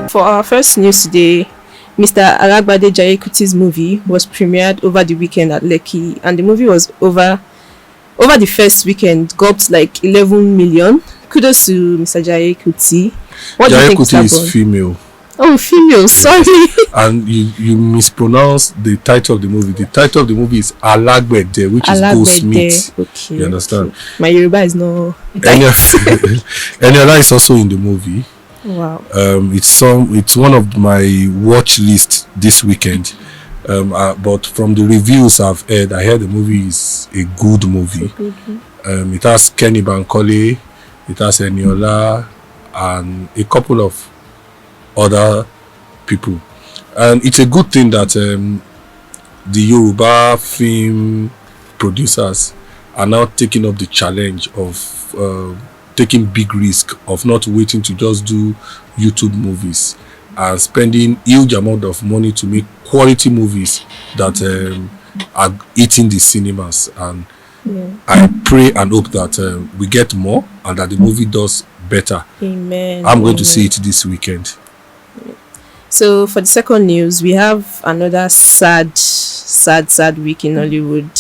For our first news today, Mr. Ajakju's movie was premiered over the weekend at Lekki, and the movie was over the first weekend got like 11 million. Kudos to Mr. Ajakju. What do you think, Ajakju is female. Oh, female, sorry. And you mispronounced the title of the movie. The title of the movie is Alagbede, which is Goldsmith. Okay. You understand? Okay. My Yoruba is no. Eniola is also in the movie. Wow. It's one of my watch list this weekend. But from the reviews I've heard, I heard the movie is a good movie. It has Kenny Bankole, it has Eniola, and a couple of other people, and it's a good thing that the Yoruba film producers are now taking up the challenge of taking big risk of not waiting to just do YouTube movies and spending huge amount of money to make quality movies that are hitting the cinemas. And I pray and hope that we get more and that the movie does better. Amen. I'm going to see it this weekend. So for the second news, we have another sad week in Hollywood,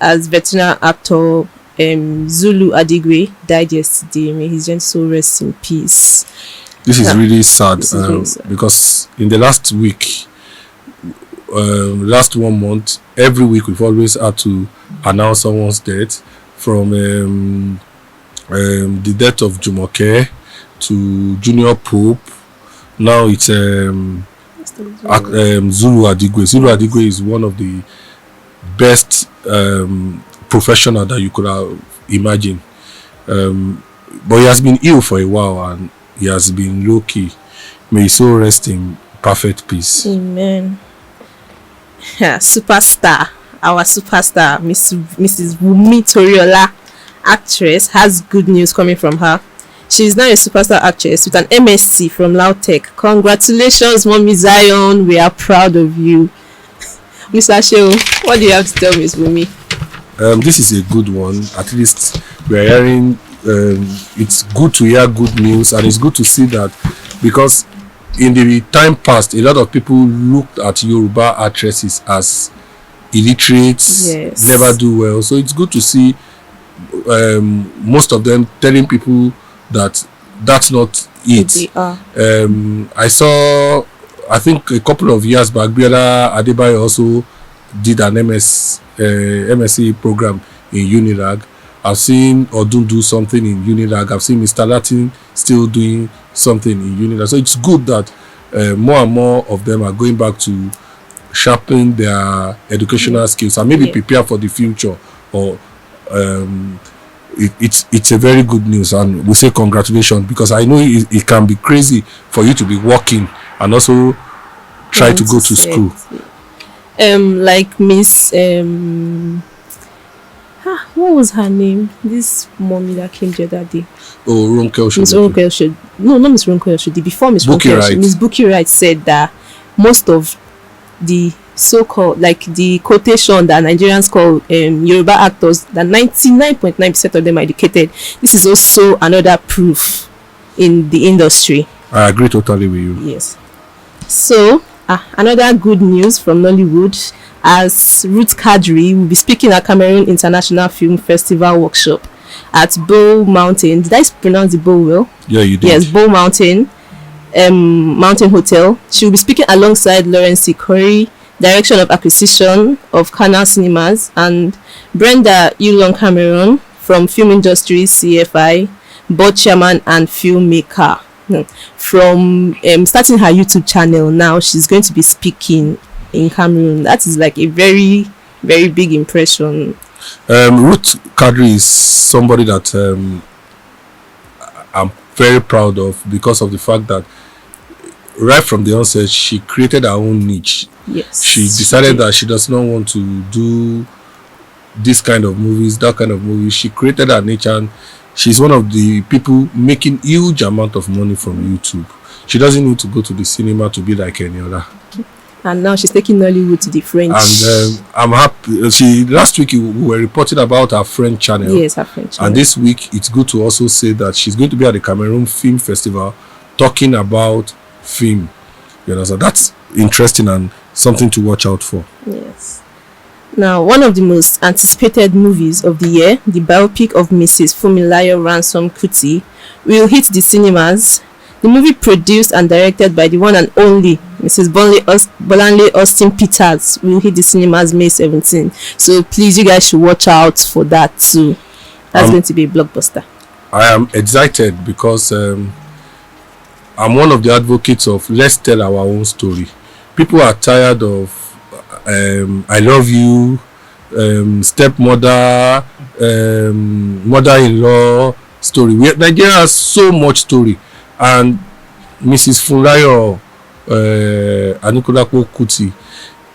as veteran actor Zulu Adigwe died yesterday. May his gentle soul rest in peace. This is really sad, really sad because in the last week, last 1 month, every week we've always had to announce someone's death, from the death of Jumoke to Junior Pope. Now it's Zulu Adigwe. Zulu Adigwe is one of the best professional that you could imagine. But he has been ill for a while and he has been low-key. May his soul rest in perfect peace. Amen. Superstar, our superstar, Mrs. Wunmi Toriola, actress, has good news coming from her. She is now a superstar actress with an MSc from Lautech. Congratulations, Mommy Zion. We are proud of you. Mr. Sheo, what do you have to tell Miss Wunmi? This is a good one. At least we are hearing, it's good to hear good news, and it's good to see that, because in the time past, a lot of people looked at Yoruba actresses as illiterate, never do well. So it's good to see most of them telling people that that's not it. I saw, I think a couple of years back, Biola Adebayo also did an MSc program in Unirag. I've seen Odun do something in Unirag. I've seen Mr. Latin still doing something in Unirag. So it's good that more and more of them are going back to sharpen their educational skills and maybe prepare for the future. Or it's a very good news, and we say congratulations, because I know it can be crazy for you to be working and also try to go to school. Like Miss what was her name? This mommy that came the other day. Oh, Ronke Oshodi. Miss Ronke Oshodi. No, not Miss Ronke Oshodi. Before Miss Ronke Oshodi, Miss Buki Wright said that most of the so-called, like the quotation that Nigerians call Yoruba actors, that 99.9% of them are educated. This is also another proof in the industry. I agree totally with you. Yes. So another good news from Nollywood, as Ruth Kadri will be speaking at Cameroon International Film Festival workshop at Bow Mountain. Did I pronounce the Bow well? Yeah, you did. Yes, Bow Mountain Mountain Hotel. She will be speaking alongside Lawrence Ikori, Direction of Acquisition of Canal Cinemas, and Brenda Yulong Cameron from Film Industries CFI, board chairman and filmmaker. From starting her YouTube channel now, she's going to be speaking in Cameroon. That is like a very, very big impression. Ruth Kadri is somebody that I'm very proud of, because of the fact that right from the onset she created her own niche. Yes, she decided that she does not want to do this kind of movies, that kind of movies. She created her niche, and she's one of the people making huge amount of money from YouTube. She doesn't need to go to the cinema to be like Eniola. And now she's taking Nollywood to the French. And I'm happy. Last week we were reporting about her French channel. Yes, her French channel. And this week it's good to also say that she's going to be at the Cameroon Film Festival talking about film. You know, so that's interesting and something to watch out for. Yes. Now, one of the most anticipated movies of the year, the biopic of Mrs. Funmilayo Ransome Kuti, will hit the cinemas. The movie, produced and directed by the one and only Mrs. Bolanle Austin Peters, will hit the cinemas May 17. So please, you guys should watch out for that too. That's going to be a blockbuster. I am excited because I'm one of the advocates of let's tell our own story. People are tired of I love you, stepmother, mother-in-law story. Nigeria has so much story, and Mrs. Funmilayo Adekola Kuti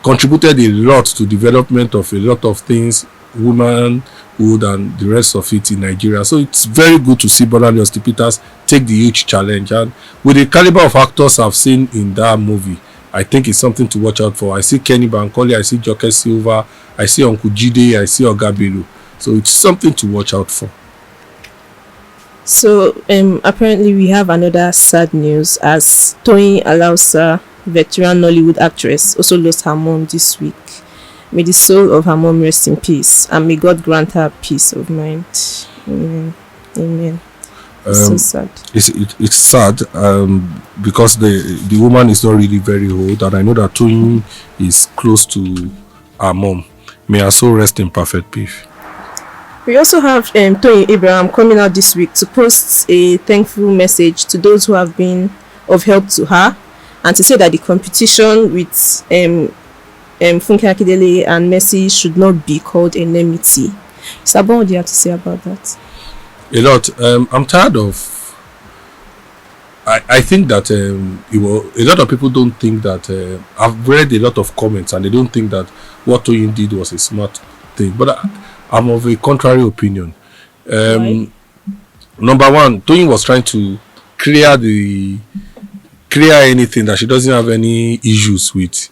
contributed a lot to development of a lot of things, womanhood and the rest of it in Nigeria. So it's very good to see Bolanle Austin Peters take the huge challenge, and with the caliber of actors I've seen in that movie, I think it's something to watch out for. I see Kenny Bankole, I see Joke Silva, I see Uncle Jide, I see Oga Bello. So it's something to watch out for. So apparently we have another sad news, as Toyin Alausa, veteran Nollywood actress, also lost her mom this week. May the soul of her mom rest in peace, and may God grant her peace of mind. Amen. Amen. It's so sad. It's sad because the woman is not really very old, and I know that Toyin is close to her mom. May her soul rest in perfect peace. We also have Toyin Abraham coming out this week to post a thankful message to those who have been of help to her, and to say that the competition with Funke Akindele and Mercy should not be called enmity. Sabon, what do you have to say about that? A lot. I'm tired of. I think that a lot of people don't think that. I've read a lot of comments and they don't think that what Toyin did was a smart thing. But I'm of a contrary opinion. Number one, Toyin was trying to clear anything that she doesn't have any issues with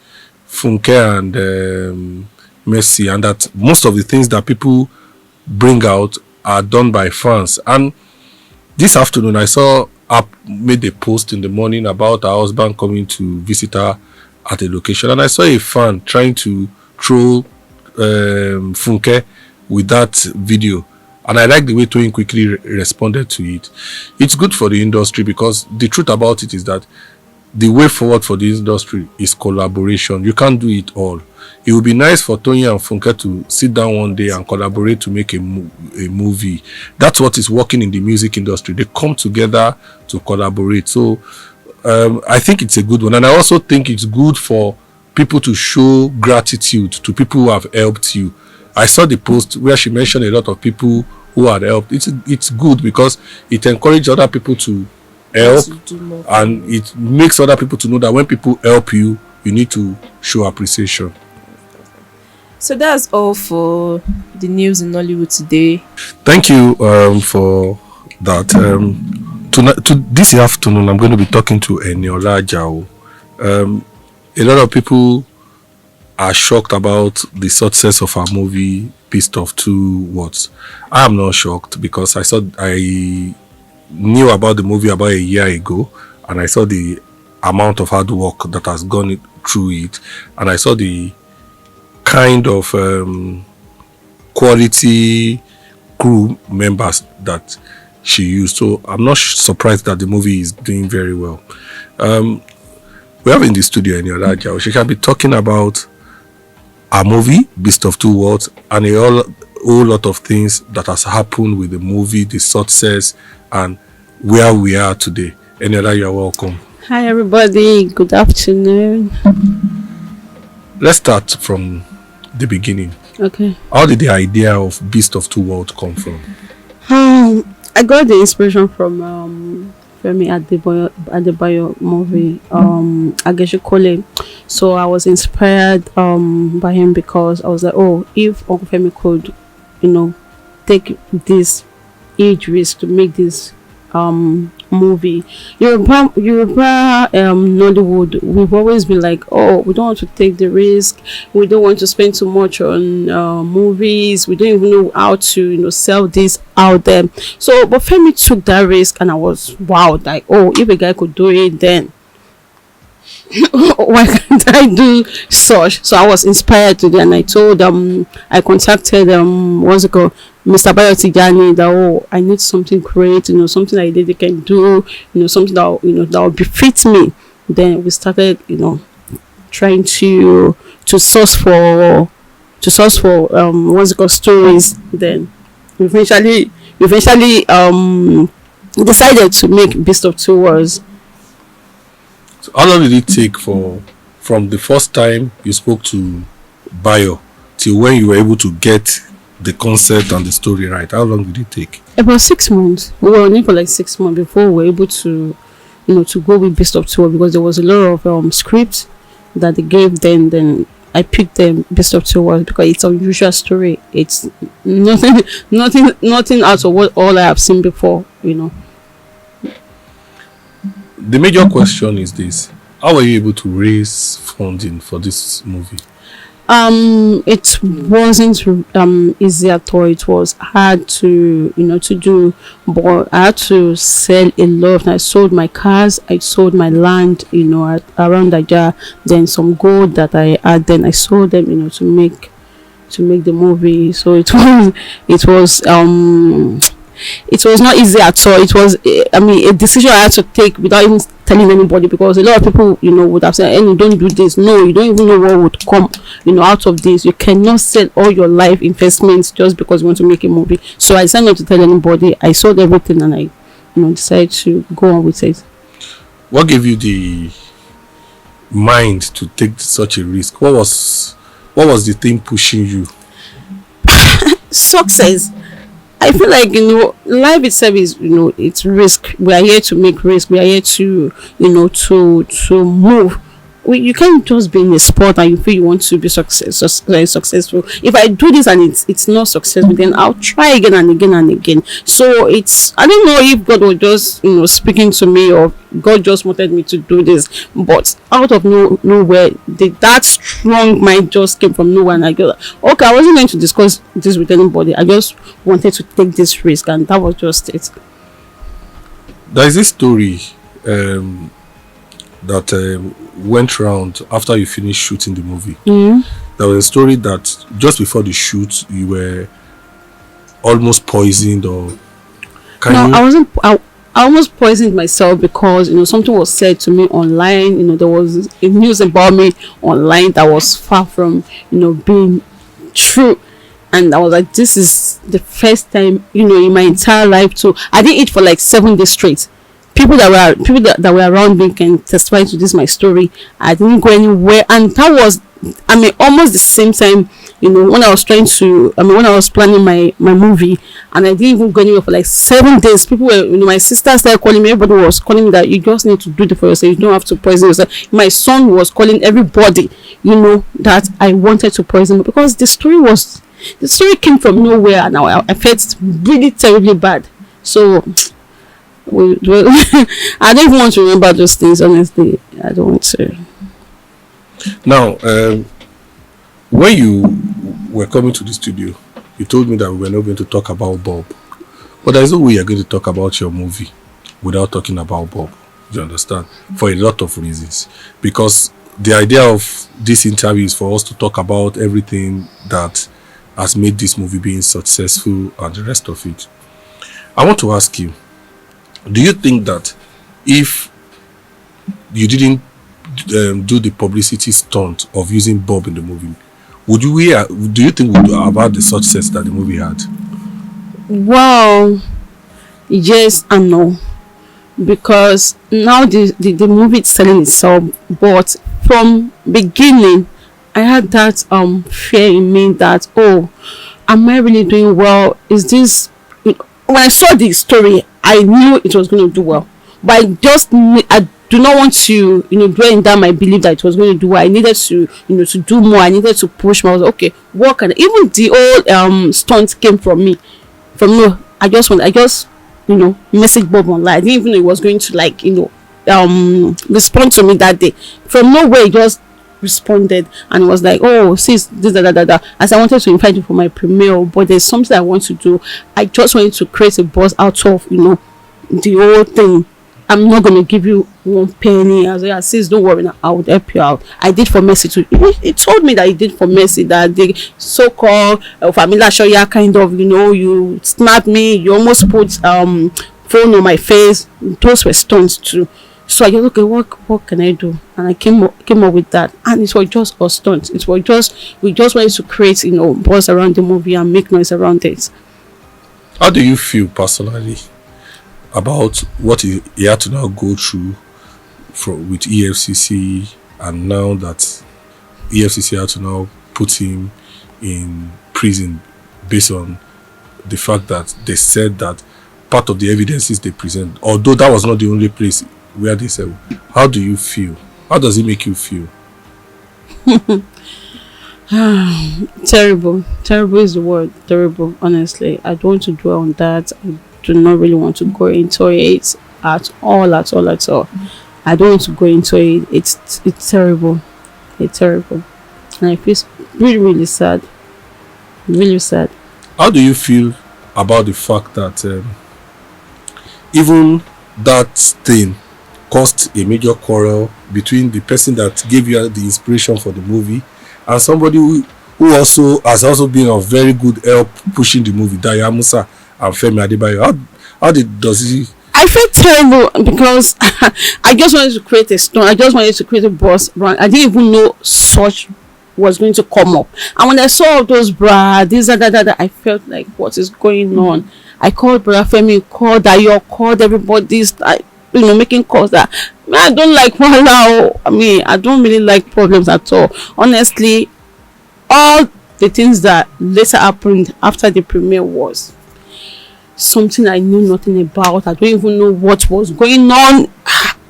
Funke and Mercy, and that most of the things that people bring out are done by fans. And this afternoon I saw her made a post in the morning about her husband coming to visit her at a location, and I saw a fan trying to troll Funke with that video, and I like the way Toyin quickly responded to it. It's good for the industry, because the truth about it is that the way forward for the industry is collaboration. You can't do it all. It would be nice for Toyin and Funke to sit down one day and collaborate to make a movie. That's what is working in the music industry. They come together to collaborate. So I think it's a good one. And I also think it's good for people to show gratitude to people who have helped you. I saw the post where she mentioned a lot of people who had helped. It's good because it encourages other people to help, and it makes other people to know that when people help you, you need to show appreciation. So that's all for the news in Nollywood today. Thank you for that. This afternoon I'm going to be talking to Eniola Ajao. A lot of people are shocked about the success of our movie Beast of Two Worlds. I am not shocked, because I knew about the movie about a year ago, and I saw the amount of hard work that has gone through it, and I saw the kind of quality crew members that she used. So I'm not surprised that the movie is doing very well. We have in the studio Eniola Ajao. She can be talking about our movie Beast of Two Worlds and a whole lot of things that has happened with the movie, the success, and where we are today. Eniola, you're welcome. Hi everybody, good afternoon. Let's start from the beginning. Okay. How did the idea of Beast of Two Worlds come from? I got the inspiration from Femi Adebayo movie, Ajakaju. So I was inspired by him, because I was like, oh, if Uncle Femi could, take this huge risk to make this movie. Yoruba Nollywood, we've always been like, oh, we don't want to take the risk, we don't want to spend too much on movies, we don't even know how to sell this out there. So but Femi took that risk, and I was wow, like, oh, if a guy could do it, then why can't I do such? So I was inspired to do, and I told I contacted what's it called, Mr. Bayotijani, that I need something great, something I did can do, something that will befit me. Then we started, trying to source for what's it called, stories. Then we eventually decided to make Beast of Two Worlds. So how long did it take from the first time you spoke to Bayo till when you were able to get the concept and the story right? How long did it take? About 6 months. We were on it for like 6 months before we were able to, to go with Beast of Two Worlds, because there was a lot of scripts that they gave. Then I picked the Beast of Two Worlds because it's an unusual story. It's nothing out of what all I have seen before. The major question is this: how were you able to raise funding for this movie? It wasn't easy at all. It was hard to do, but I had to sell a lot. I sold my cars, I sold my land, around Ajao. Then some gold that I had, then I sold them, to make the movie. So it was not easy at all. It was, a decision I had to take without even telling anybody, because a lot of people, would have said, "Hey, don't do this." No, you don't even know what would come, out of this. You cannot sell all your life investments just because you want to make a movie. So I decided not to tell anybody. I sold everything, and I, decided to go on with it. What gave you the mind to take such a risk? What was the thing pushing you? Success. I feel like life itself is it's risk. We are here to make risk. We are here to to move. You can't just be in a sport and you feel you want to be successful. If I do this and it's not successful, then I'll try again and again and again. So I don't know if God was just speaking to me, or God just wanted me to do this, but out of nowhere, that strong mind just came from nowhere, and I go, okay, I wasn't going to discuss this with anybody. I just wanted to take this risk, and that was just it. There is this story that went round after you finished shooting the movie. There was a story that just before the shoot you were almost poisoned, or I wasn't. I almost poisoned myself because something was said to me online. There was a news about me online that was far from being true, and I was like, this is the first time in my entire life. So I didn't eat for like 7 days straight. People that were around me can testify to this, my story. I didn't go anywhere, and that was almost the same time when I was when I was planning my movie, and I didn't even go anywhere for like 7 days. People were my sister started calling me. Everybody was calling me that you just need to do it for yourself. You don't have to poison yourself. My son was calling everybody that I wanted to poison, because the story came from nowhere, and I felt really terribly bad. So I don't even want to remember those things, honestly. I don't want to. Now, when you were coming to the studio, you told me that we were not going to talk about Bob, but there is no way you're going to talk about your movie without talking about Bob. You understand? For a lot of reasons, because the idea of this interview is for us to talk about everything that has made this movie being successful and the rest of it. I want to ask you, do you think that if you didn't do the publicity stunt of using Bob in the movie, do you think we would have had the success that the movie had? Well, yes and no, because now the movie is selling itself, but from beginning I had that fear in me that, am I really doing well? Is this, when I saw the story, I knew it was going to do well, but I do not want to dwell in my belief that it was going to do well. I needed to to do more. I needed to push more. I was like, okay, what can even the old stunt came from me. I just message Bob online. I didn't even know he was going to respond to me that day. From nowhere, he just responded and was like, oh, sis, this as I wanted to invite you for my premiere, but there's something I want to do. I just wanted to create a buzz out of the whole thing. I'm not going to give you 1 penny. I was like, sis, don't worry, I would help you out. I did for Mercy too. He told me that he did for Mercy, that the so-called Famila Shoya kind of, you snapped me, you almost put phone on my face. Those were stunts too. So I just, okay, what can I do? And I came up with that. And it was just us stunts. We just wanted to create, buzz around the movie and make noise around it. How do you feel personally about what he had to now go through with EFCC, and now that EFCC had to now put him in prison based on the fact that they said that part of the evidences they present, although that was not the only place where they said, how do you feel? How does it make you feel? Terrible is the word. Terrible, honestly. I don't want to dwell on that. I do not really want to go into it at all. I don't want to go into it. It's terrible. It's terrible. And I feel really, really sad. Really sad. How do you feel about the fact that even that thing caused a major quarrel between the person that gave you the inspiration for the movie and somebody who also has also been of very good help pushing the movie, Daya Musa and Femi Adebayo? Does he? I felt terrible because I just wanted to create a stone. I just wanted to create a buzz. I didn't even know such was going to come up. And when I saw all those that, I felt like, what is going on? I called Brother Femi, called Dayo, called everybody, making calls that I don't like Wala. I don't really like problems at all. Honestly, all the things that later happened after the premiere was something I knew nothing about. I don't even know what was going on.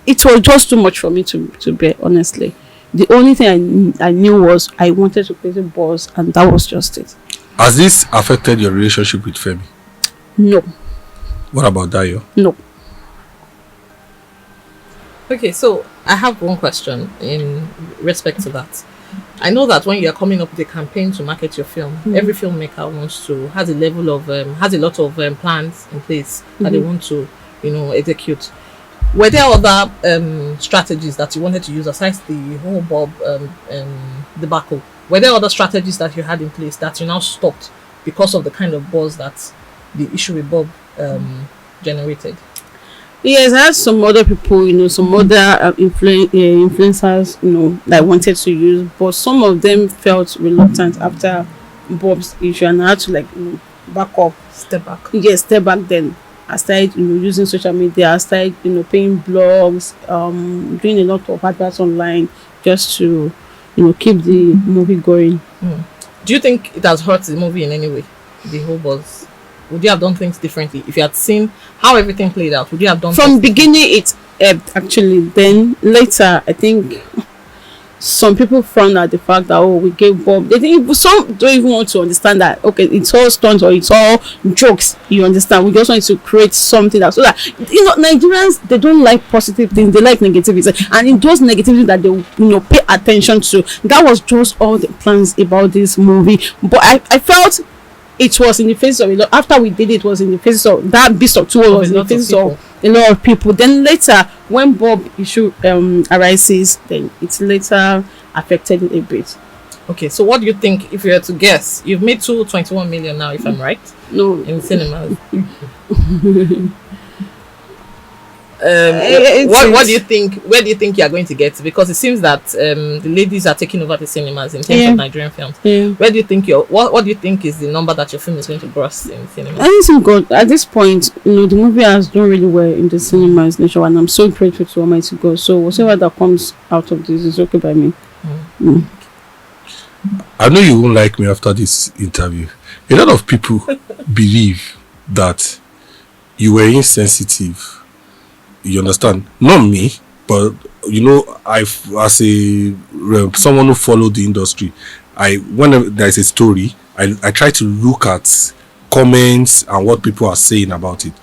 It was just too much for me to bear, honestly. The only thing I knew was I wanted to create a buzz, and that was just it. Has this affected your relationship with Femi? No. What about Dayo? No. Okay, so I have one question in respect to that. I know that when you are coming up with a campaign to market your film, every filmmaker has a lot of plans in place that they want to, execute. Were there other strategies that you wanted to use aside the whole Bob debacle? Were there other strategies that you had in place that you now stopped because of the kind of buzz that the issue with Bob generated? Yes, I had some other people, some other influencers, that I wanted to use, but some of them felt reluctant after Bob's issue, and I had to back up. Step back. Yes, step back. Then I started, using social media. I started, paying blogs, doing a lot of adverts online just to, keep the movie going. Do you think it has hurt the movie in any way? The whole buzz. Would you have done things differently if you had seen how everything played out? Would you have done from beginning? It actually. Then later, I think some people frowned at the fact that we gave Bob. They think some don't even want to understand that. Okay, it's all stunts or it's all jokes. You understand? We just want to create something that so that Nigerians, they don't like positive things. They like negativity, and in those negativity that they pay attention to. That was just all the plans about this movie. But I felt it was in the face of a lot. After we did it, was in the face of that beast of two was in the face of a lot of people. Then later, when Bob issue arises, then it later affected it a bit. Okay, so what do you think, if you were to guess? You've made 21 million now, if I'm right? No. In cinemas. What do you think? Where do you think you are going to get? Because it seems that the ladies are taking over the cinemas in terms of Nigerian films. Where do you think what do you think is the number that your film is going to gross in cinemas? I think God, at this point, the movie has done really well in the cinemas nationwide, and I'm so grateful to Almighty God. So whatever that comes out of this is okay by me. I know you won't like me after this interview. A lot of people believe that you were insensitive. You understand? Not me, but I've as a someone who followed the industry, whenever there's a story, I try to look at comments and what people are saying about it.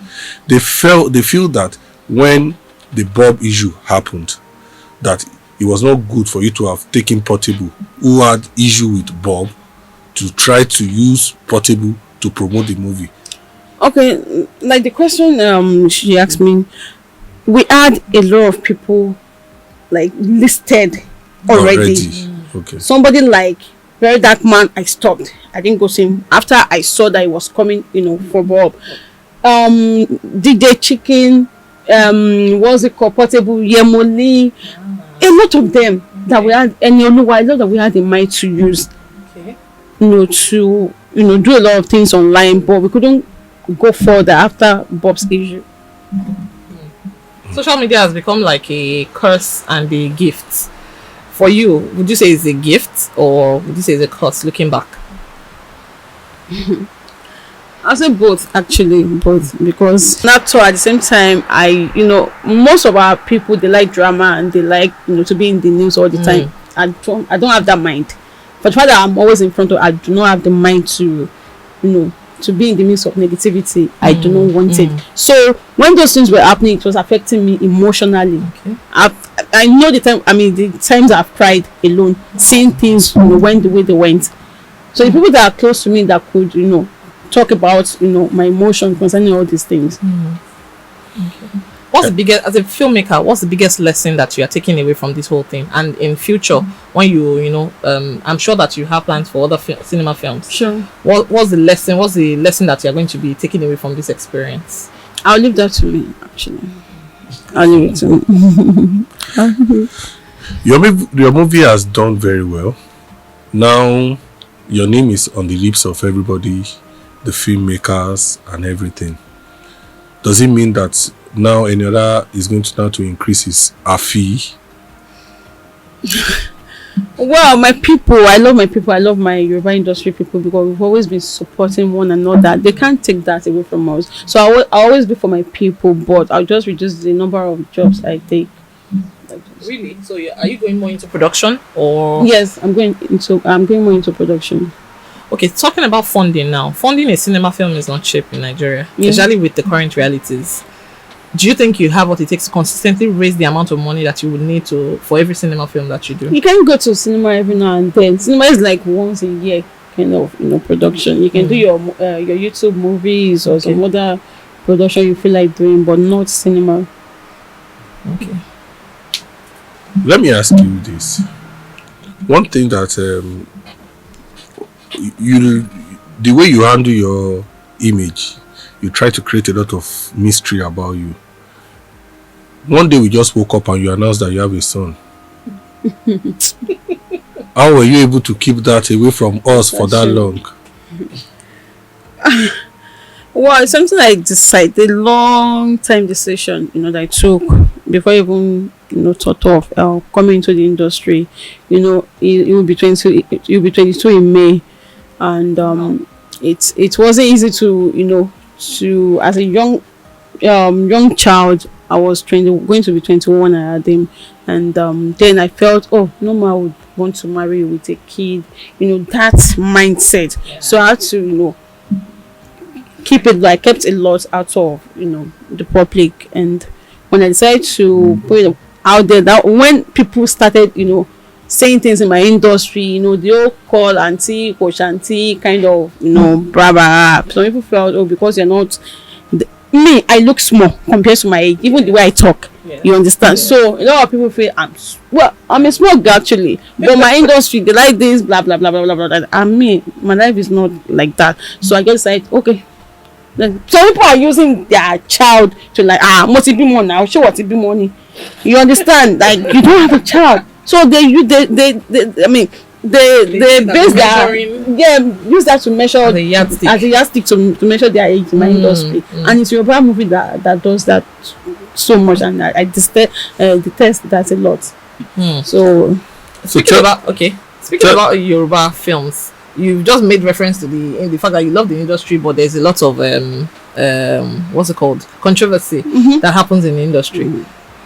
They feel that when the Bob issue happened, that it was not good for you to have taken Portable, who had issue with Bob, to try to use Portable to promote the movie. Okay, like the question she asked me, we had a lot of people like listed already. Okay. Somebody like Very Dark Man, I stopped. I didn't go see him after I saw that he was coming, for Bob. DJ Chicken, what's it called? Portable Yemoli, a lot of them that we had, and a lot that we had in mind to use, to do a lot of things online, but we couldn't go further after Bob's issue. Social media has become like a curse and a gift. For you, would you say it's a gift or would you say it's a curse looking back? I'll say both, actually, both, because not so at the same time, most of our people, they like drama and they like, to be in the news all the time. I don't have that mind. But the fact that I'm always in front of, I do not have the mind to, to be in the midst of negativity. I do not want it. So when those things were happening, it was affecting me emotionally. Okay. I know the times I've cried alone, seeing things went the way they went. So the people that are close to me that could talk about my emotions concerning all these things. Okay. What's the biggest, as a filmmaker, what's the biggest lesson that you are taking away from this whole thing? And in future, when you I'm sure that you have plans for other cinema films. Sure. What's the lesson that you're going to be taking away from this experience? I'll leave that to me, actually. I'll leave it to me. Your movie has done very well. Now your name is on the lips of everybody, the filmmakers and everything. Does it mean that now Eniola is going to increase his fee? Well, my people, I love my people. I love my Yoruba industry people because we've always been supporting one another. They can't take that away from us. So I always be for my people, but I'll just reduce the number of jobs I take. Really? So are you going more into production or? Yes, I'm going more into production. Okay, talking about funding now. Funding a cinema film is not cheap in Nigeria, especially with the current realities. Do you think you have what it takes to consistently raise the amount of money that you would need for every cinema film that you do? You can go to cinema every now and then. Cinema is like once a year kind of production. You can do your YouTube movies or some other production you feel like doing, but not cinema. Okay. Let me ask you this. One thing that the way you handle your image, you try to create a lot of mystery about you. One day we just woke up and you announced that you have a son. How were you able to keep that away from us for that long? Well, it's something I decided, a long time decision, that I took before I even, thought of coming into the industry. It will be 22 in May, and it wasn't easy to as a young child. I was going to be 21. I had him, and then I felt, no more I would want to marry with a kid. That mindset. So I had to keep it. I kept a lot out of the public, and when I decided to put it out there, that when people started saying things in my industry, they all call auntie, coach auntie, kind of brava. Some people felt, because you're not me, I look small compared to my age, even the way I talk. You understand? So a lot of people feel I'm a small girl actually, but my industry, they like this, blah blah blah blah blah blah. And me, my life is not like that. So I just said, okay. Then some people are using their child to must it be more now? Show what it be money. You understand? Like, you don't have a child, so they base use that to measure as a yardstick to measure their age in my industry. And it's your movie that does that so much, and I detest that a lot. So speaking about Yoruba films, you've just made reference to the fact that you love the industry, but there's a lot of what's it called, controversy that happens in the industry.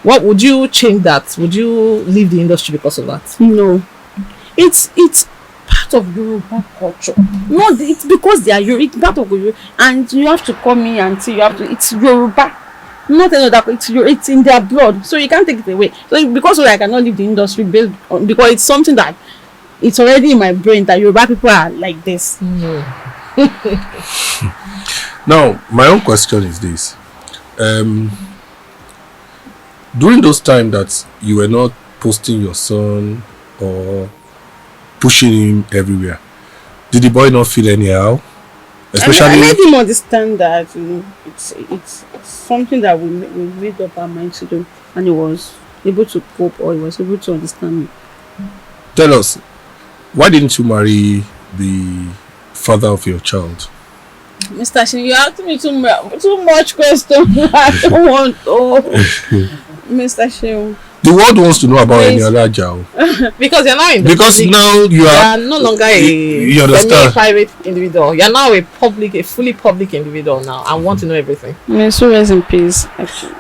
What would you change that? Would you leave the industry because of that? No, it's part of Yoruba culture. No, it's because they are it's part of Yoruba, and you have to come in and see. It's Yoruba. Not another. It's in their blood, so you can't take it away. So because I cannot leave the industry because it's something that it's already in my brain that Yoruba people are like this. Now, my own question is this: during those times that you were not posting your son or pushing him everywhere, did the boy not feel anyhow? Especially, I made him understand that it's something that we made up our mind to do, and he was able to cope, or he was able to understand me. tell us, why didn't you marry the father of your child? Mr. Shin, you asked me too much question. I don't want Mr. Shin. The world wants to know about Eniola Ajao. Because you're now in the Because public, now you are no longer you understand. private individual. You're now a fully public individual now. I want to know everything. May so rest in peace, actually.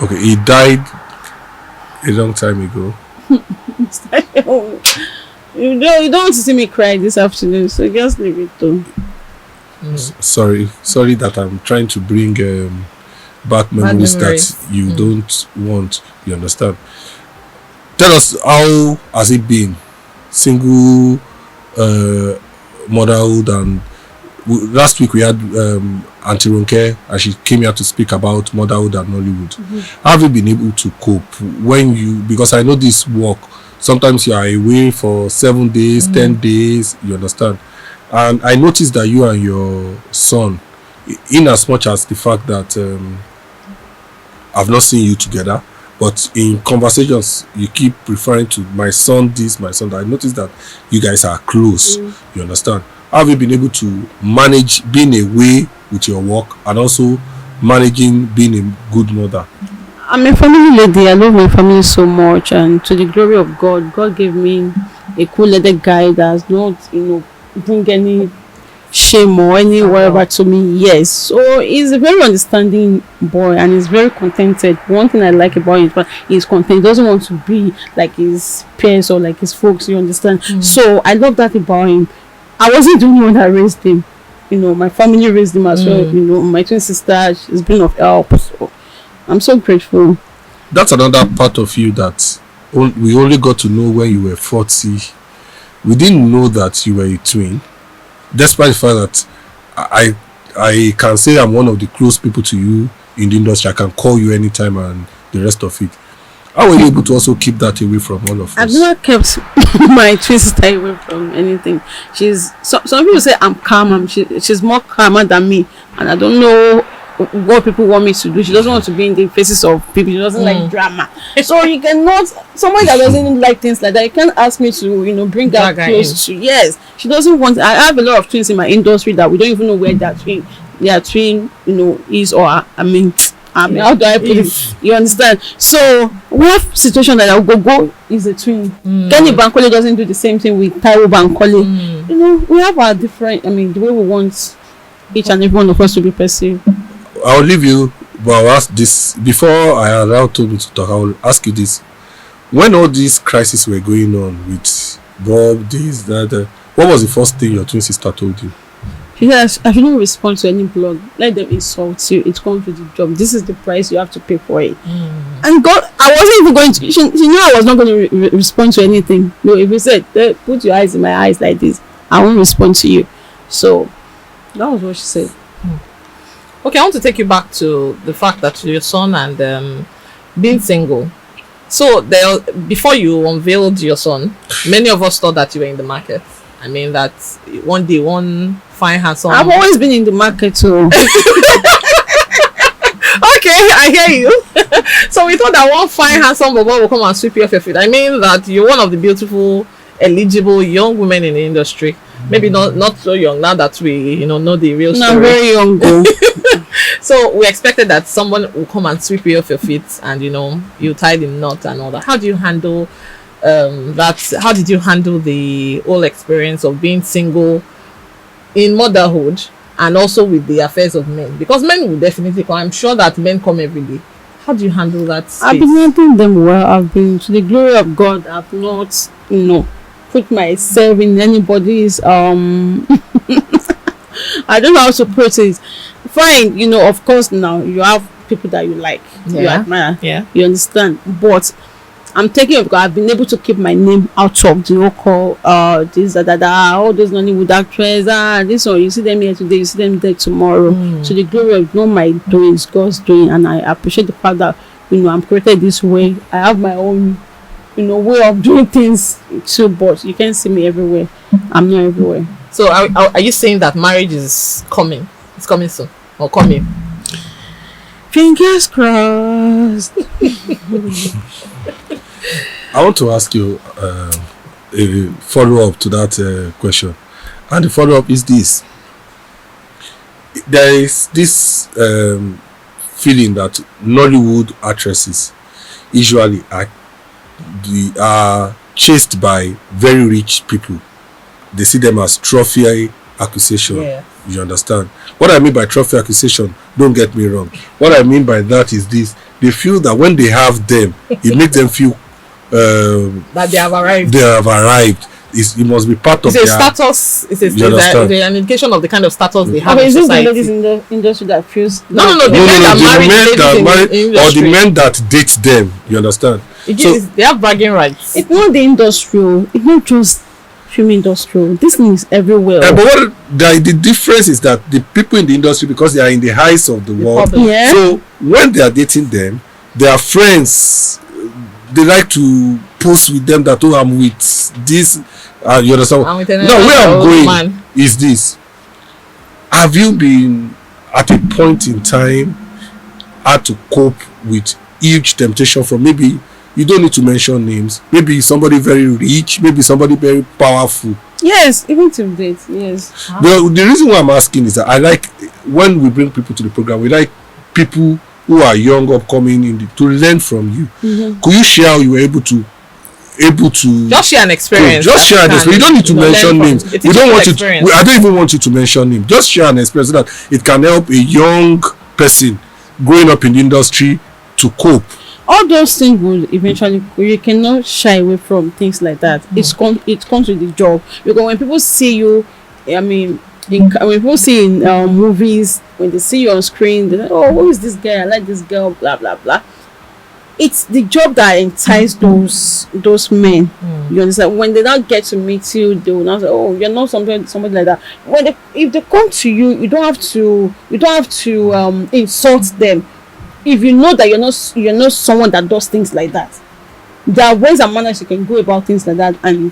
Okay, he died a long time ago. Mr. Shin, you don't want to see me cry this afternoon, so just leave it though. Sorry that I'm trying to bring back memories that you don't want. You understand? Tell us, how has it been? Single motherhood, and last week we had Auntie Ronke, and she came here to speak about motherhood and Nollywood. How have you been able to cope when because I know this work, sometimes you are away for 7 days, 10 days, you understand? And I noticed that you and your son, in as much as the fact that I've not seen you together, but in conversations you keep referring to my son this, my son that. I noticed that you guys are close. You understand? How have you been able to manage being away with your work and also managing being a good mother? I'm a family lady. I love my family so much, and to the glory of God, God gave me a cool-headed guy that's not, bring any shame or any whatever to me. Yes, so he's a very understanding boy, and he's very contented. One thing I like about him is he's content. He doesn't want to be like his peers or like his folks, you understand? So I love that about him. I wasn't the only one that raised him. My family raised him as well. My twin sister, she's been of help. So I'm so grateful. That's another part of you that we only got to know when you were 40. We didn't know that you were a twin, despite the fact that I can say I'm one of the close people to you in the industry. I can call you anytime and the rest of it. How were you able to also keep that away from all of us? I've never kept my twin sister away from anything. Some people say I'm calm. She's more calmer than me, and I don't know what people want me to do. She doesn't want to be in the faces of people. She doesn't like drama. So you cannot, someone that doesn't like things like that, you can't ask me to bring her close to. Yes, she doesn't want. I have a lot of twins in my industry that we don't even know where their twin is, or I mean how do I put it? You understand? So we have situation that Go is a twin. Kenny Bankole doesn't do the same thing with Taiwo Bankole. We have our different, the way we want each and every one of us to be perceived. I'll leave you, but I'll ask this before I allow Toby to talk. I'll ask you this: when all these crises were going on with Bob, that, what was the first thing your twin sister told you? She said, I shouldn't respond to any blog. Let them insult you. It comes with the job. This is the price you have to pay for it. And God, I wasn't even going to. She knew I was not going to respond to anything. No, if you said, put your eyes in my eyes like this, I won't respond to you. So that was what she said. Okay, I want to take you back to the fact that your son and being single. So before you unveiled your son, many of us thought that you were in the market. I mean that one day one fine handsome. I've always been in the market too. Okay, I hear you. So we thought that one fine handsome boy will come and sweep you off your feet. I mean that you're one of the beautiful, eligible young women in the industry. Maybe not so young now that we know the real story. Not very young though. So we expected that someone will come and sweep you off your feet and you tie the knot and all that. How do you handle that? How did you handle the whole experience of being single in motherhood and also with the affairs of men? Because men will definitely come. I'm sure that men come every day. How do you handle that space? I've been handling them well. I've been, to the glory of God, I've not put myself in anybody's I don't know how to put it. Fine, of course now you have people that you like, you admire, you understand, but I'm taking it because I've been able to keep my name out of the local this all those Nollywood actresses, this one you see them here today, you see them there tomorrow. So the glory of not my doing is God's doing, and I appreciate the fact that I'm created this way. I have my own way of doing things too, but you can't see me everywhere. I'm not everywhere. So are you saying that marriage is coming? It's coming soon or coming? Fingers crossed. I want to ask you a follow-up to that question. And the follow-up is this. There is this feeling that Nollywood actresses usually are chased by very rich people. They see them as trophy acquisition. Yeah. You understand? What I mean by trophy acquisition, don't get me wrong. What I mean by that is this. They feel that when they have them, it makes them feel that they have arrived. They have arrived. It must be part of their status. It's an indication of the kind of status they have in is society. Is this the ladies in the industry that feels the men that marry or the men that date them. You understand? They have bragging rights. It's not the industrial. It's not just film industrial. This thing is everywhere. But the difference is that the people in the industry, because they are in the heights of the world, so when they are dating them, their friends, they like to post with them that I'm with this. You understand? Now where I'm going is this. Have you been at a point in time had to cope with huge temptation from, maybe you don't need to mention names, maybe somebody very rich, maybe somebody very powerful? Yes, even to date, yes. The reason why I'm asking is that I like when we bring people to the program, we like people who are young, upcoming, to learn from you. Could you share how you were able to just share an experience? Just share an experience. You don't need to mention names. We don't want you to, I don't even want you to mention names. Just share an experience so that it can help a young person growing up in the industry to cope. All those things will eventually, you cannot shy away from things like that. It comes with the job. Because when people see you, when people see in movies, when they see you on screen, they're like, oh, who is this guy? I like this girl, blah blah blah. It's the job that entices those men. You understand? When they not get to meet you, they will not say, oh, you're not somebody like that. If they come to you, you don't have to insult them. If you know that you're not someone that does things like that, there are ways and manners you can go about things like that, and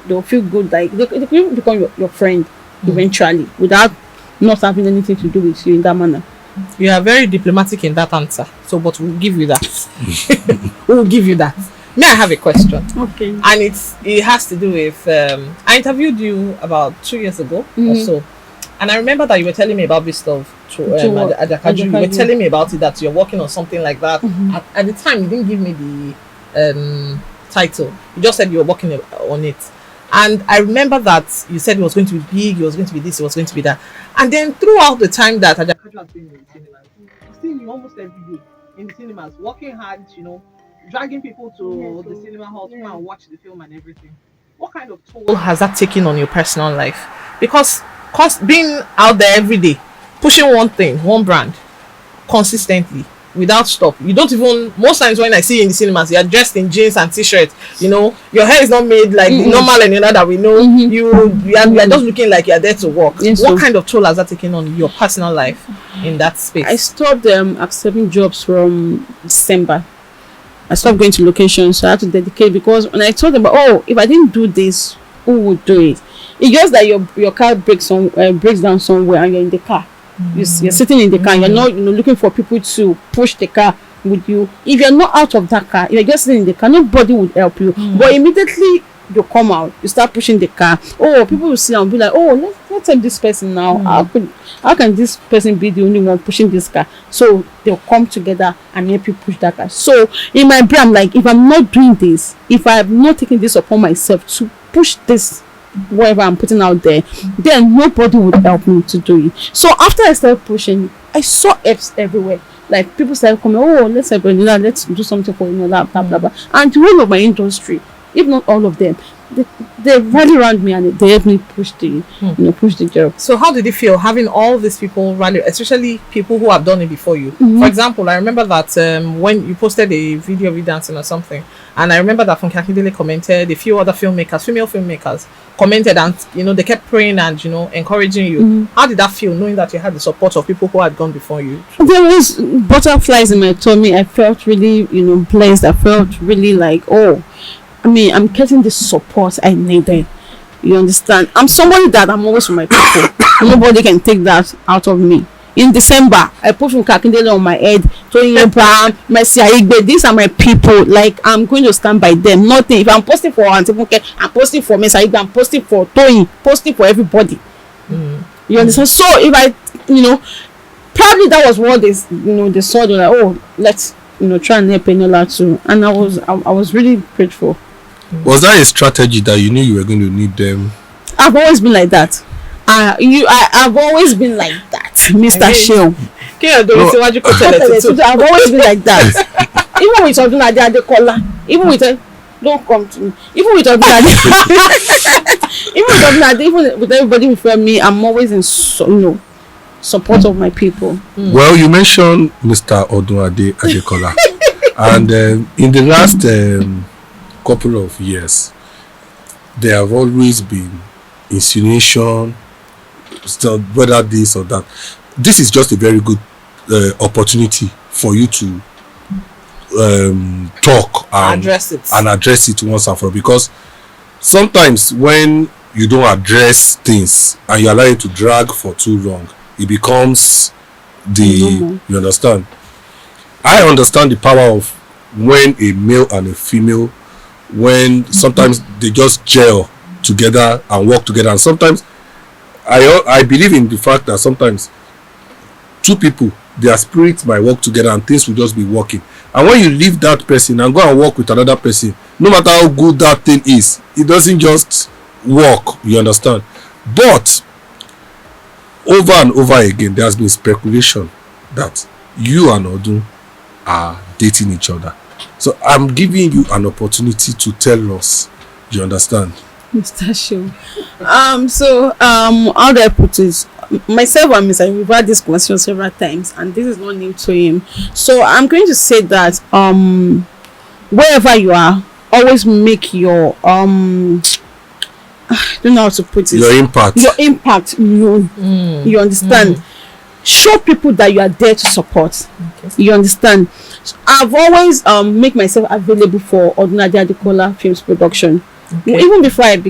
they'll feel good. Like they can become your friend eventually, without not having anything to do with you in that manner. You are very diplomatic in that answer. So, but we'll give you that. We'll give you that. May I have a question? Okay. And it has to do with I interviewed you about 2 years ago or so, and I remember that you were telling me about this stuff. Ajakaju. You were telling me about it, that you're working on something like that. At the time, you didn't give me the title. You just said you were working on it. And I remember that you said it was going to be big, it was going to be this, it was going to be that. And then throughout the time that Ajakaju has been in the cinemas, you've seen you almost every day in the cinemas, working hard, dragging people to the cinema hall to go and watch the film and everything. What kind of toll has that taken on your personal life? Because being out there every day, pushing one thing, one brand, consistently, without stop. You don't even, most times when I see you in the cinemas, you're dressed in jeans and t-shirts, your hair is not made like the normal and that we know. You are just looking like you're there to work. Yes, what kind of toll has that taken on your personal life in that space? I stopped accepting jobs from December. I stopped going to locations, so I had to dedicate, because when I told them about, if I didn't do this, who would do it? It's just that your car breaks down somewhere and you're in the car. You're sitting in the car, you're not looking for people to push the car with you. If you're not out of that car, you're just sitting in the car, nobody would help you. But immediately you come out, you start pushing the car. People will see and be like, let's help this person now. How can this person be the only one pushing this car? So they'll come together and help you push that car. So in my brain, I'm like, if I'm not doing this, if I have not taken this upon myself to push this, whatever I'm putting out there, then nobody would help me to do it. So after I started pushing, I saw apps everywhere. Like people started coming, let's help let's do something for blah blah blah. And the whole of my industry if not all of them, they rally around me and they help me push the job. So how did it feel having all these people rally, especially people who have done it before you? For example, I remember that when you posted a video of you dancing or something, and I remember that Funke Akindele commented, a few other filmmakers, female filmmakers commented, and they kept praying and encouraging you. How did that feel, knowing that you had the support of people who had gone before you? There was butterflies in my tummy. I felt really blessed. I felt really like, oh, I'm getting the support I needed. You understand? I'm somebody that I'm always with my people. Nobody can take that out of me. In December, I put Funke Akindele on my head, Tony Abraham, Mercy Aigbe. These are my people. Like, I'm going to stand by them. Nothing. If I'm posting for Auntie Funke, I'm posting for Mercy Aigbe, I'm posting for Tony, posting for everybody. You understand? So if I, probably that was what they saw. They're like, oh, let's try and help Eniola too. And I was really grateful. Was that a strategy that you knew you were going to need them? I've always been like that. I've always been like that, Mr. Sheil. I've always been like that. Even with Odun Adekola, even with don't come to me. Even with Odun even with everybody before me, I'm always in support of my people. Well, you mentioned Mr. Odun Adekola, and in the last couple of years, there have always been insinuation, whether this or that. This is just a very good opportunity for you to talk and address it once and for all, because sometimes when you don't address things and you allow it to drag for too long, it becomes you understand. I understand the power of when a male and a female, when sometimes they just gel together and work together, and sometimes I believe in the fact that sometimes two people, their spirits might work together and things will just be working. And when you leave that person and go and work with another person, no matter how good that thing is, it doesn't just work, you understand. But over and over again, there has been speculation that you and Odun are dating each other. So I'm giving you an opportunity to tell us. Do you understand? Mr. Sheil. How do I put it? Myself and Mr. We've had this question several times, and this is not new to him. So I'm going to say that wherever you are, always make your I don't know how to put it. Your impact. You understand? Show people that you are there to support. Okay. You understand? So I've always make myself available for Odun Adekola Films production. Okay. Even before I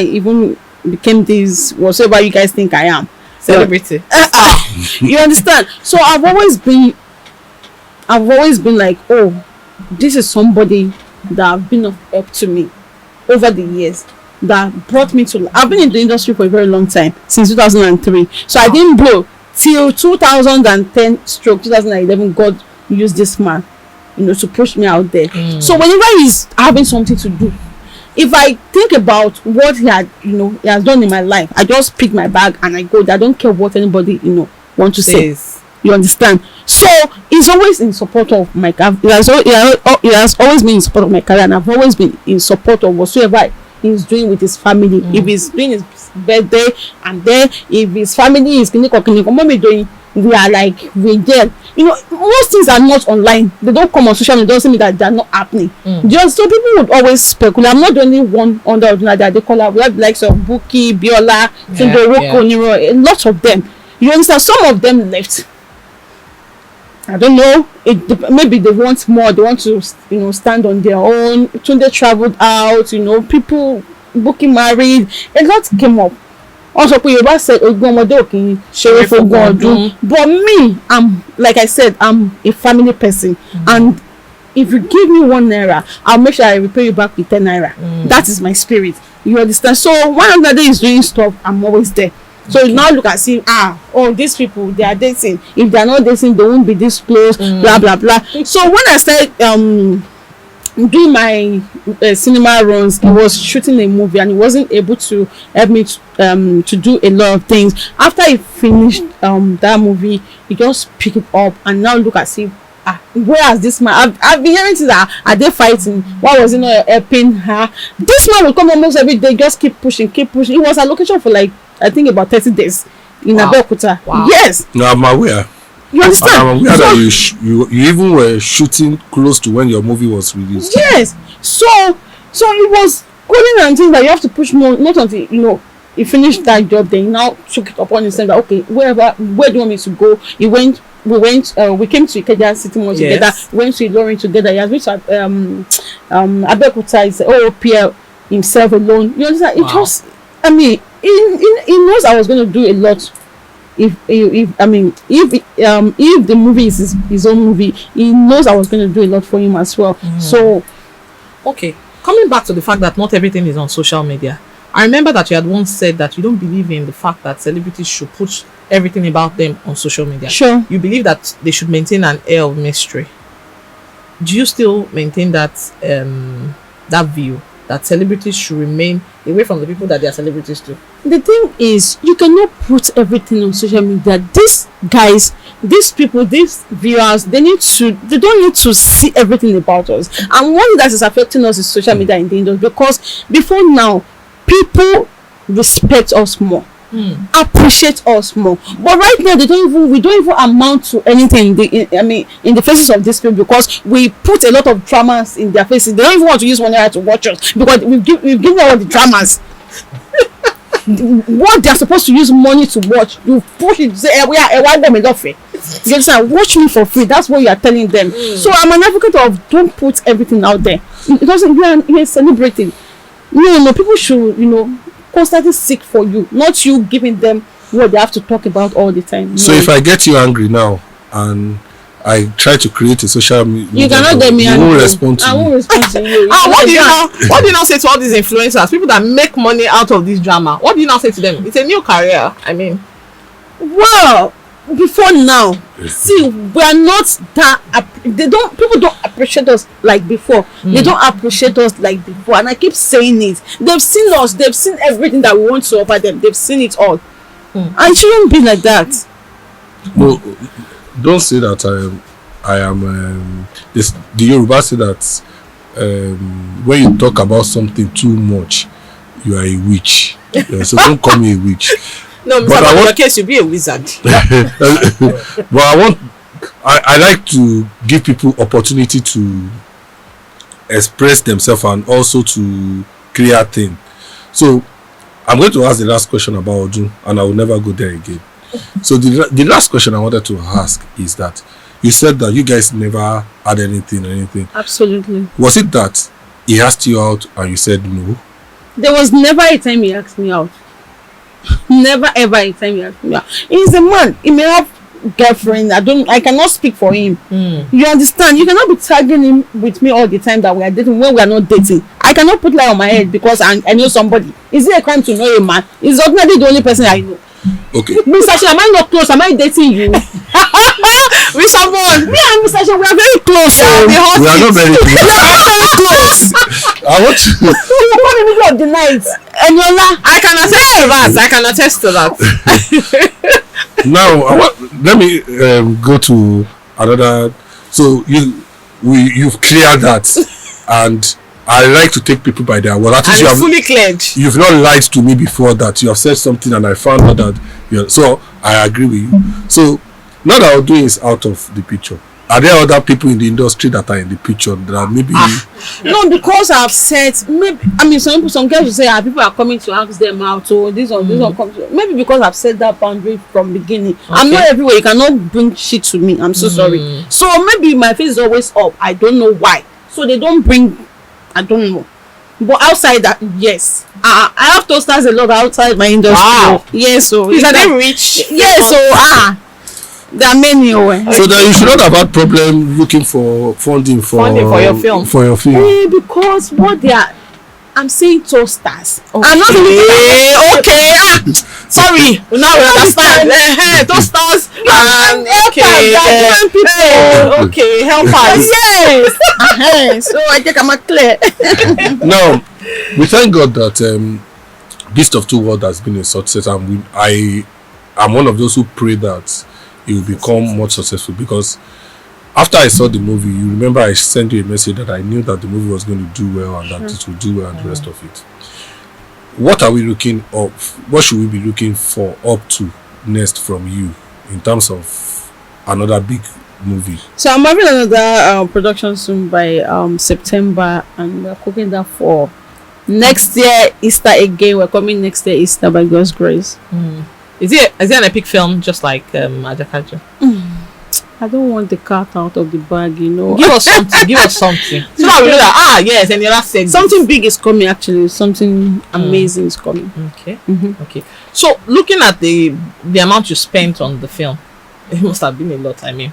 even became this whatever you guys think I am, celebrity. You understand? So I've always been like, oh, this is somebody that have been of help to me over the years, that brought me to. I've been in the industry for a very long time, since 2003. So I didn't blow till 2010/2011. God used this man, to push me out there. So whenever he's having something to do, if I think about what he has done in my life, I just pick my bag and I go. I don't care what anybody want to say. You understand? So he's always in support of my career. He has always been in support of my career, and I've always been in support of whatsoever he's doing with his family. If he's doing his birthday, I'm there. If his family is clinic, what we doing? We are we're there. Most things are not online. They don't come on social media. It doesn't mean that they're not happening. Just so people would always speculate. I'm not the only one under Odun Adekola. We have the likes of Buki, Biola, Tindoroko, Niro, a lot of them. You understand? Some of them left. I don't know. Maybe they want more. They want to, stand on their own. Tunde traveled out. People Buki married. A lot came up. Also, Yoruba said, but me, like I said, I'm a family person, and if you give me 1 naira, I'll make sure I repay you back with 10 naira. That is my spirit. You understand? So when another is doing stuff, I'm always there. So you now look and see, these people, they are dating. If they are not dating, they won't be this close, blah blah blah. So when I started doing my cinema runs, I was shooting a movie and he wasn't able to help me to do a lot of things. After he finished that movie, he just picked it up and now look at see where has this man? I've been hearing things that are they fighting? Why was he not helping her? This man will come almost every day, just keep pushing. He was at location for like I think about 30 days in Adekola. Wow. Yes. No, I'm aware. You understand? I'm aware that you even were shooting close to when your movie was released. Yes. So it was calling and things that you have to push more, not until you finish that job, then you now took it upon yourself that okay, where do you want me to go? We came to Ikeja City Mall together, went to Ilorin together. He has been to Adekola is OPL himself alone. You understand? Wow. It was, I mean, he knows I was going to do a lot. If the movie is his own movie, he knows I was going to do a lot for him as well. So, okay, coming back to the fact that not everything is on social media. I remember that you had once said that you don't believe in the fact that celebrities should put everything about them on social media. Sure. You believe that they should maintain an air of mystery. Do you still maintain that that view that celebrities should remain away from the people that they are celebrities to? The thing is, you cannot put everything on social media. These guys, these people, these viewers, they don't need to see everything about us. And one that is affecting us is social media in the industry, because before now, people respect us more, appreciate us more. But right now, we don't even amount to anything in the faces of these people, because we put a lot of dramas in their faces. They don't even want to use 1 hour to watch us, because we've given them all the dramas. What they are supposed to use money to watch, you push it, say, why them enough? You understand? Watch me for free. That's what you are telling them. So I'm an advocate of don't put everything out there. It doesn't. You're celebrating. No, people should, constantly seek for you, not you giving them what they have to talk about all the time. So if I get you angry now and I try to create a social media, you cannot get me angry. You won't respond to me. I won't respond to you. What do you now say to all these influencers, people that make money out of this drama? What do you now say to them? It's a new career. I mean, well, before now, see, we are not that. People don't appreciate us like before. They don't appreciate us like before, and I keep saying it. They've seen us. They've seen everything that we want to offer them. They've seen it all. And it shouldn't be like that. No, don't say that I am. The Yoruba say that when you talk about something too much, you are a witch. So don't call me a witch. No, Mr. In your case, you'll be a wizard. But I like to give people opportunity to express themselves and also to create things. So I'm going to ask the last question about Odun, and I will never go there again. So the last question I wanted to ask is that you said that you guys never had anything. Absolutely. Was it that he asked you out and you said no? There was never a time he asked me out. Never ever a time he asked me out. He's a man. He may have girlfriend. I cannot speak for him. You understand? You cannot be tagging him with me all the time that we are dating when we are not dating. I cannot put lie on my head because I know somebody. Is it a crime to know a man? He's ordinarily the only person I know. Okay. Mr. Asha, am I not close? Am I dating you? With someone. Me and Mr. Asha, we are very close. We are not very close. We are very close. I want to. We are in the middle of the night. Eniola, I can attest to that. Now, let me go to another. So you've cleared that, and I like to take people by their word. At least you have fully cleared. You've not lied to me before that. You have said something, and I found out that. So I agree with you. So now that Odun is out of the picture, are there other people in the industry that are in the picture that maybe? No, because I've said maybe. I mean, some guys will say people are coming to ask them out. So this one comes. Maybe because I've set that boundary from beginning. Okay. I'm not everywhere. You cannot bring shit to me. I'm so sorry. So maybe my face is always up. I don't know why. So they don't bring. I don't know. But outside that, yes. I have toasters a lot outside my industry. Wow. Yes, so is that rich? Yes, so there are many. So that you should not have had problem looking for funding for your film. Because what they are, I'm saying toasters. Okay. I'm not okay. Sorry. Now we understand. Toasters and okay, help us. Yes. So I think I'm clear. Now, we thank God that Beast of Two Worlds has been a success, and I am one of those who pray that it will become more successful, because after I saw the movie, you remember I sent you a message that I knew that the movie was going to do well and that it would do well and the rest of it. What are we looking up? What should we be looking for up to next from you in terms of another big movie? So I'm having another production soon by September, and we're cooking that for next year Easter again. We're coming next year Easter by God's grace. Is it an epic film just like Ajakaju? I don't want the cat out of the bag, you know. Give us something. Give us something. So now we know that yes, and Eniola said something big is coming. Actually, something amazing is coming. Okay. Okay. So looking at the amount you spent on the film, it must have been a lot. I mean,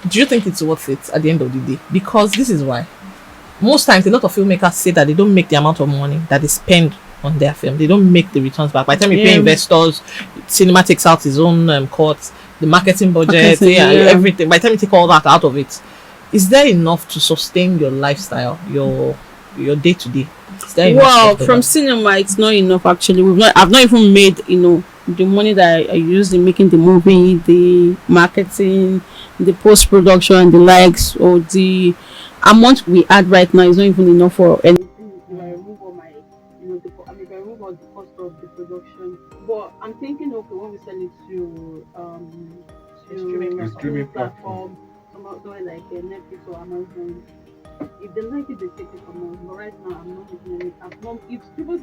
do you think it's worth it at the end of the day? Because this is why most times a lot of filmmakers say that they don't make the amount of money that they spend on their film. They don't make the returns back. By the time you pay investors, cinema takes out its own cuts, the marketing budget, everything. By the time you take all that out of it, is there enough to sustain your lifestyle, your day to day? Well, from cinema, it's not enough. Actually, I've not even made the money that I used in making the movie, the marketing, the post production, and the likes, or the amount we add right now is not even enough for anything. If I remove all my, if I remove all the cost of the production, but I'm thinking, okay, when we sell it to streaming platform, somewhere like Netflix or Amazon. If they like it, they take it from us. But right now, I'm not making any. If people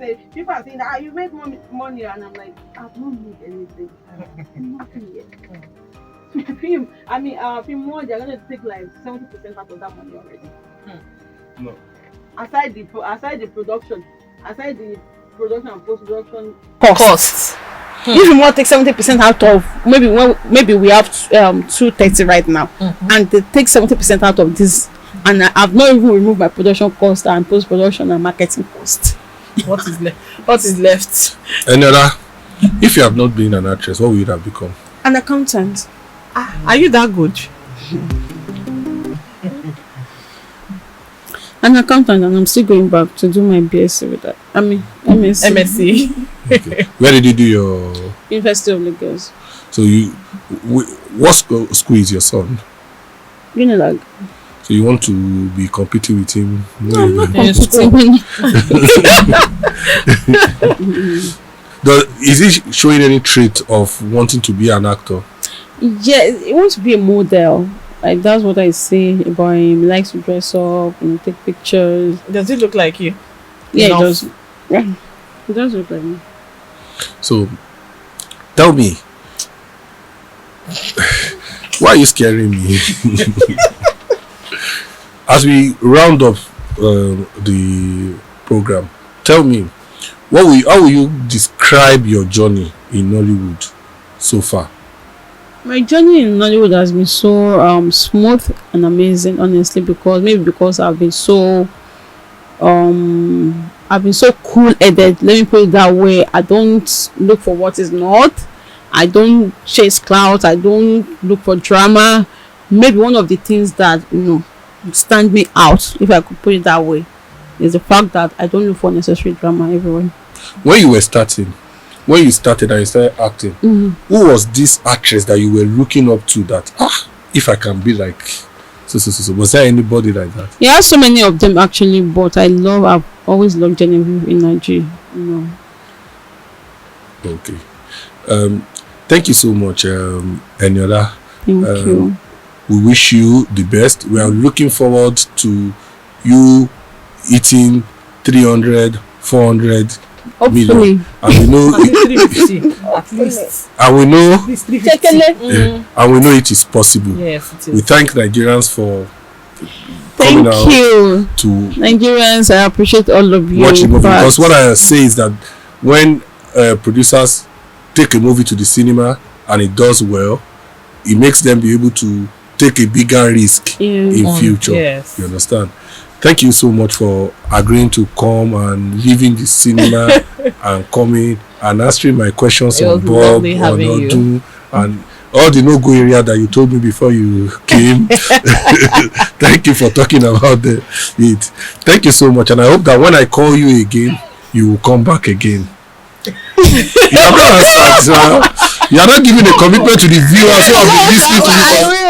are saying, you make money, and I'm like, I've not made anything. Nothing yet. Film one, they're gonna take like 70% out of that money already. No. Aside the production and post production costs. If you want to take 70% out of maybe we have 230 right now, and they take 70% out of this. And I've not even removed my production cost and post production and marketing cost. What is left? What is left? Eniola, if you have not been an actress, what would you have become? An accountant. Are you that good? An accountant, and I'm still going back to do my BSc with that. MSc. MSc. Okay. Where did you do your University of Lagos? So what school is your son? Unilag. So you want to be competing with him? No, I'm not competing. Is he showing any trait of wanting to be an actor? Yeah, he wants to be a model. Like, that's what I say about him. He likes to dress up and take pictures. Does he look like you? Yeah, he does. Yeah, he does look like me. So, tell me, why are you scaring me? As we round up the program, tell me, how will you describe your journey in Nollywood so far? My journey in Nollywood has been so smooth and amazing, honestly, because I've been so cool-headed. Let me put it that way. I don't look for what is not. I don't chase clout. I don't look for drama. Maybe one of the things that stand me out, if I could put it that way, is the fact that I don't look for necessary drama everywhere. When you started and you started acting, who was this actress that you were looking up to that if I can be like so? Was there anybody like that? Yeah, so many of them actually, but I've always loved Genevieve in Nigeria. Okay. Thank you so much, Eniola. Thank you. We wish you the best. We are looking forward to you eating 300, 400 million. And we know at least. And we know And we know it is possible. Yes, it is. We thank Nigerians for thank you to Nigerians. I appreciate all of you. Watch the movie, because what I say is that when producers take a movie to the cinema and it does well, it makes them be able to take a bigger risk in future. Yes. You understand? Thank you so much for agreeing to come and leaving the cinema and coming and answering my questions on Bob, on Odun, and all the no-go area that you told me before you came. Thank you for talking about it. Thank you so much, and I hope that when I call you again, you will come back again. You are not giving a commitment to the viewers who have been listening to you.